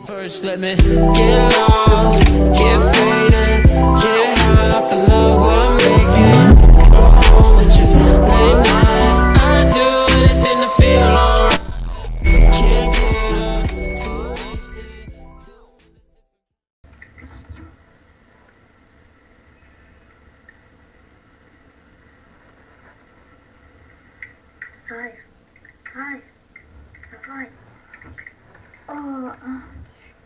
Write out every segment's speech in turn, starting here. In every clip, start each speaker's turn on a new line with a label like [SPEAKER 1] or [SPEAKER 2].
[SPEAKER 1] First, let me get lost, get faded, get high off the love we're making. Go home with you late night. I'd do anything to feel alright. Can't get up, too wasted.
[SPEAKER 2] Зай, вставай.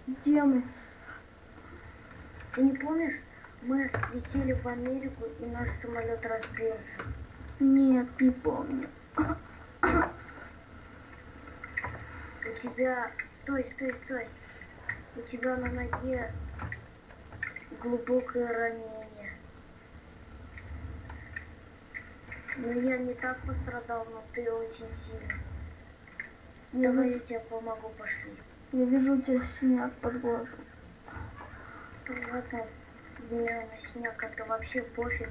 [SPEAKER 3] Где мы?
[SPEAKER 2] Ты не помнишь, мы летели в Америку и наш самолет разбился?
[SPEAKER 3] Нет, не помню.
[SPEAKER 2] У тебя... Стой. У тебя на ноге глубокое ранение. Но я не так пострадал, но ты очень сильно. Давай я тебе помогу, пошли.
[SPEAKER 3] Я вижу у тебя синяк под глазом.
[SPEAKER 2] Да ладно, у меня на синяк это вообще пофиг.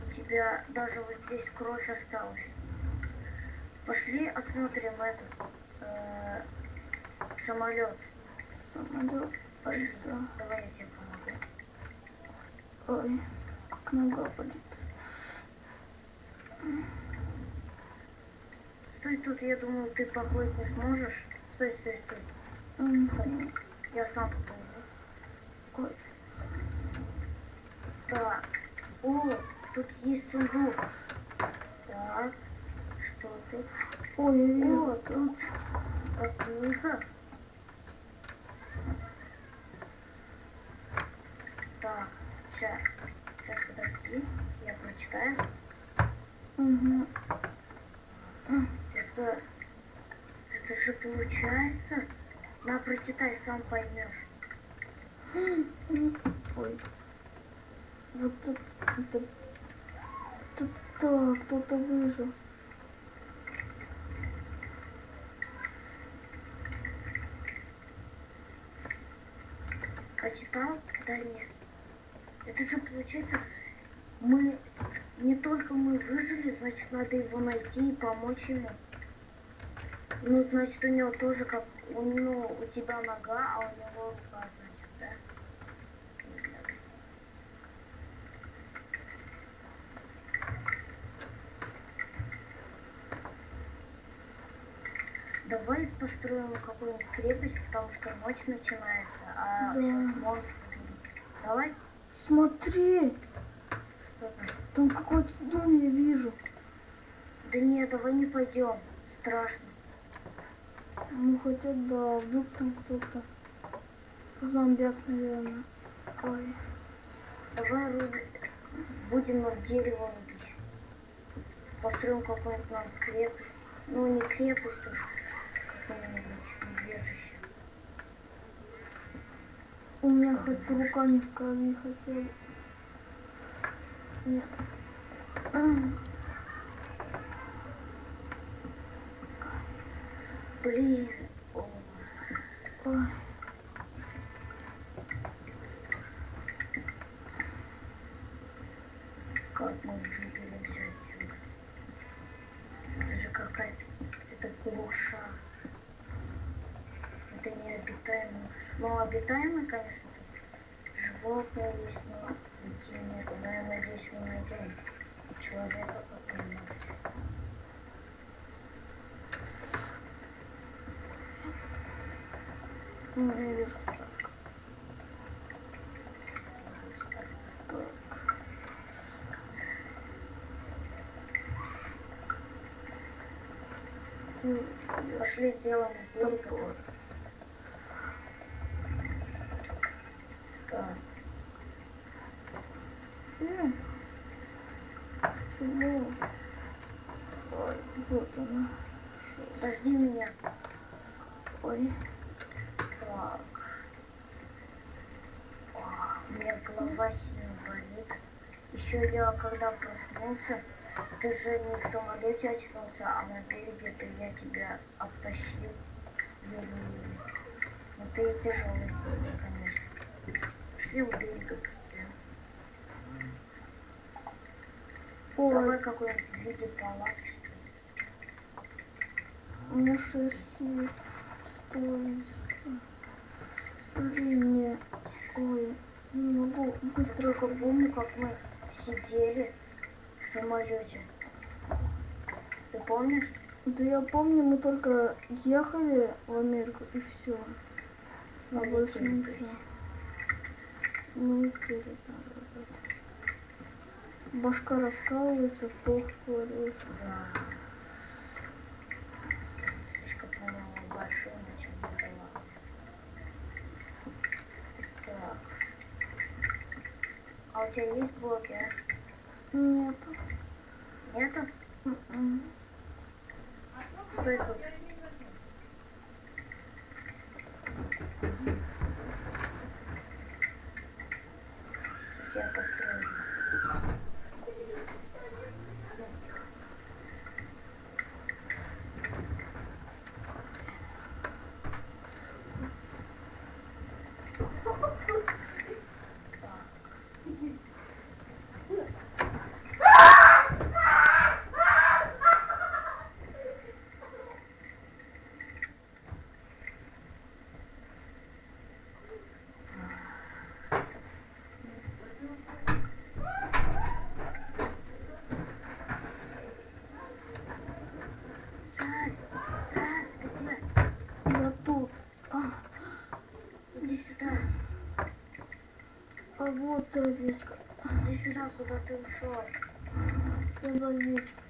[SPEAKER 2] У тебя даже вот здесь кровь осталась. Пошли осмотрим этот самолет.
[SPEAKER 3] Самолет.
[SPEAKER 2] Пошли,
[SPEAKER 3] Да.
[SPEAKER 2] давай я тебе помогу.
[SPEAKER 3] Ой, как нога болит.
[SPEAKER 2] Стой тут, я думаю, ты поплыть не сможешь. Стой.
[SPEAKER 3] Мгм.
[SPEAKER 2] Я сам поплыву.
[SPEAKER 3] Ой,
[SPEAKER 2] Так. О, тут есть сундук. Так. Что тут?
[SPEAKER 3] ой, я вижу.
[SPEAKER 2] О, тут книга. Так, сейчас подожди, я прочитаю.
[SPEAKER 3] Угу.
[SPEAKER 2] Это же получается. На, прочитай, сам поймешь.
[SPEAKER 3] Ой. Вот тут, да, кто-то выжил.
[SPEAKER 2] Прочитал? Да нет. Это же получается, мы не только мы выжили, значит надо его найти и помочь ему. Ну, значит, у него тоже как, у тебя нога, а у него рука, значит, да? Давай построим какую-нибудь крепость, потому что ночь начинается, а
[SPEAKER 3] Да.
[SPEAKER 2] сейчас монстры будут. Давай?
[SPEAKER 3] Смотри,
[SPEAKER 2] Что там?
[SPEAKER 3] там какой-то дом я вижу.
[SPEAKER 2] Да нет, давай не пойдем. Страшно.
[SPEAKER 3] Ну хотя да, вдруг там кто-то. Зомбяк, наверное. Ой.
[SPEAKER 2] Давай будем в дерево рубить. Построим какую-нибудь нам крепость. Ну, не крепость уж. Какое-нибудь убежище.
[SPEAKER 3] У меня хоть рука не в крови хотя бы. Нет.
[SPEAKER 2] Блин.
[SPEAKER 3] Ой.
[SPEAKER 2] Как мы выберемся отсюда? Это же какая-то... Это глуша. Это необитаемо. Ну, обитаемо, конечно, тут животные есть, но людей нет. Но я надеюсь, мы найдем человека какого-нибудь.
[SPEAKER 3] У меня верстак. Так.
[SPEAKER 2] Пошли сделаем берег.
[SPEAKER 3] Топор.
[SPEAKER 2] Так.
[SPEAKER 3] Чему? Ой, вот она.
[SPEAKER 2] Подожди меня.
[SPEAKER 3] Ой.
[SPEAKER 2] Так. У меня голова сильно болит. Еще я когда проснулся, ты же не в самолете очнулся, а на береге, то я тебя обтащил. Ну ты и тяжелый, конечно. Шли у берега быстрее. Давай
[SPEAKER 3] Ой,
[SPEAKER 2] какой-нибудь в виде палатки, что ли.
[SPEAKER 3] у меня шерсть есть. Стой. Смотри мне. Ой, не могу быстро.
[SPEAKER 2] Только помню, как мы сидели в самолете. Ты помнишь?
[SPEAKER 3] Да я помню, мы только ехали в Америку и все. А
[SPEAKER 2] Ну,
[SPEAKER 3] больше
[SPEAKER 2] летели,
[SPEAKER 3] ничего.
[SPEAKER 2] то есть.
[SPEAKER 3] Ну, летели, да. Башка раскалывается, плохо говоришь.
[SPEAKER 2] Да. Слишком, по-моему, большой, начал надавать. Так. А у тебя есть блоки, а?
[SPEAKER 3] Нет.
[SPEAKER 2] Нету?
[SPEAKER 3] М-м.
[SPEAKER 2] Стой тут. Сейчас я построю. Сань, Сань, ты где?
[SPEAKER 3] Я тут.
[SPEAKER 2] Иди сюда.
[SPEAKER 3] А вот овечка.
[SPEAKER 2] Иди сюда, куда ты ушел.
[SPEAKER 3] Я за овечкой.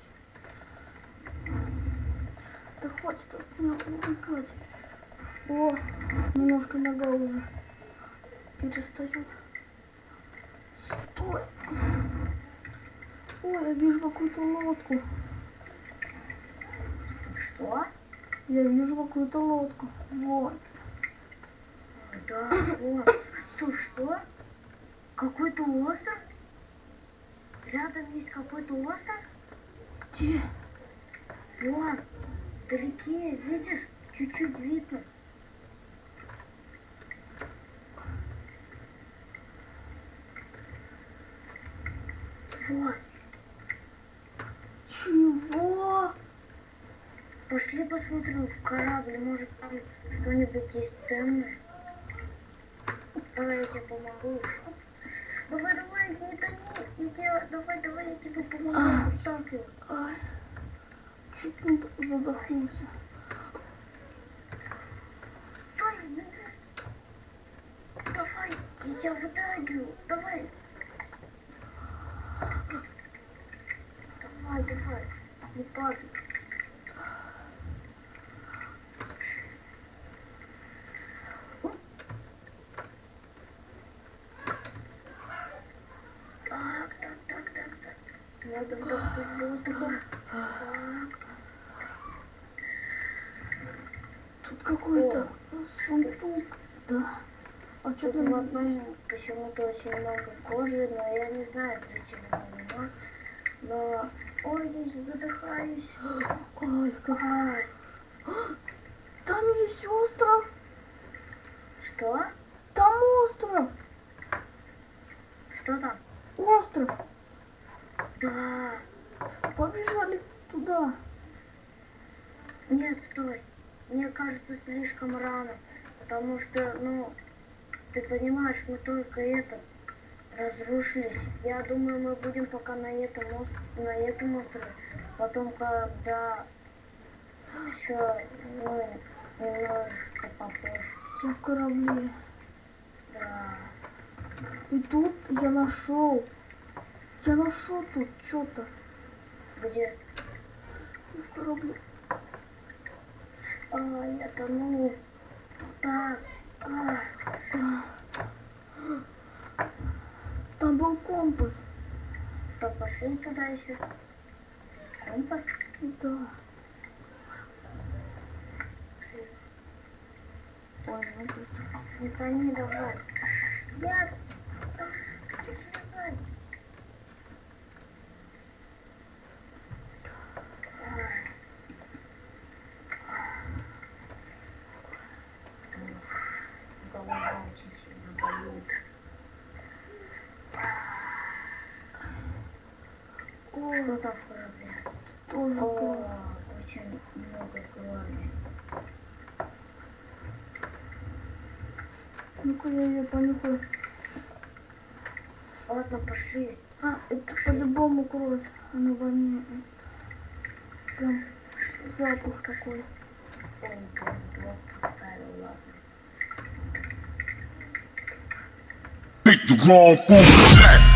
[SPEAKER 3] Да хватит от меня убегать. О, немножко нога уже перестает. Стой. Ой, я вижу какую-то лодку.
[SPEAKER 2] Что?
[SPEAKER 3] Я вижу какую-то лодку. Вот.
[SPEAKER 2] Да, вот. Стоп, что? Какой-то остров? Рядом есть какой-то остров?
[SPEAKER 3] Где?
[SPEAKER 2] Вон, вдалеке, видишь? Чуть-чуть видно. Вот.
[SPEAKER 3] Чего?
[SPEAKER 2] Пошли посмотрим в корабль, может там что-нибудь есть ценное. Давай я тебе помогу. Давай, давай, не тони, не делай, давай, я тебе помогу, подталкивай.
[SPEAKER 3] Ай, чуть не задохнулся.
[SPEAKER 2] Стой, не. Давай, я тебя вытягиваю, давай. Давай, не падай. Так. Надо вдохнуть воздухом. Так.
[SPEAKER 3] Тут какой-то сундук. Да. А что
[SPEAKER 2] Тут
[SPEAKER 3] там?
[SPEAKER 2] в одном почему-то очень много кожи, но я не знаю, для чего она. Но... Ой, я задыхаюсь.
[SPEAKER 3] Ой, как...
[SPEAKER 2] Ай.
[SPEAKER 3] Там есть остров.
[SPEAKER 2] Что?
[SPEAKER 3] Там остров.
[SPEAKER 2] Что там?
[SPEAKER 3] Остров.
[SPEAKER 2] Да.
[SPEAKER 3] Побежали туда.
[SPEAKER 2] Нет, стой. Мне кажется, слишком рано. Потому что, ну, ты понимаешь, мы только разрушились. Я думаю, мы будем пока на этом острове. Потом, когда еще, ну, немножко попозже.
[SPEAKER 3] Я в корабле.
[SPEAKER 2] Да.
[SPEAKER 3] И тут я нашел. Я нашел тут что-то.
[SPEAKER 2] Где?
[SPEAKER 3] Я в корабле.
[SPEAKER 2] Я тону. Так.
[SPEAKER 3] Там был компас.
[SPEAKER 2] То пошли туда еще. Компас?
[SPEAKER 3] Да. Ой, ну ты что?
[SPEAKER 2] Не тони, давай. Я... Давай. Голова очень сильно болит.
[SPEAKER 3] Ой,
[SPEAKER 2] Что там в корабле?
[SPEAKER 3] тоже кровь.
[SPEAKER 2] Очень много крови.
[SPEAKER 3] Ну-ка я ее понюхаю.
[SPEAKER 2] Ладно, пошли.
[SPEAKER 3] А, это по-любому кровь. Она во мне. Это, прям запах такой.
[SPEAKER 2] Ой, блин, блок поставил, ладно.
[SPEAKER 4] Take the wrong food.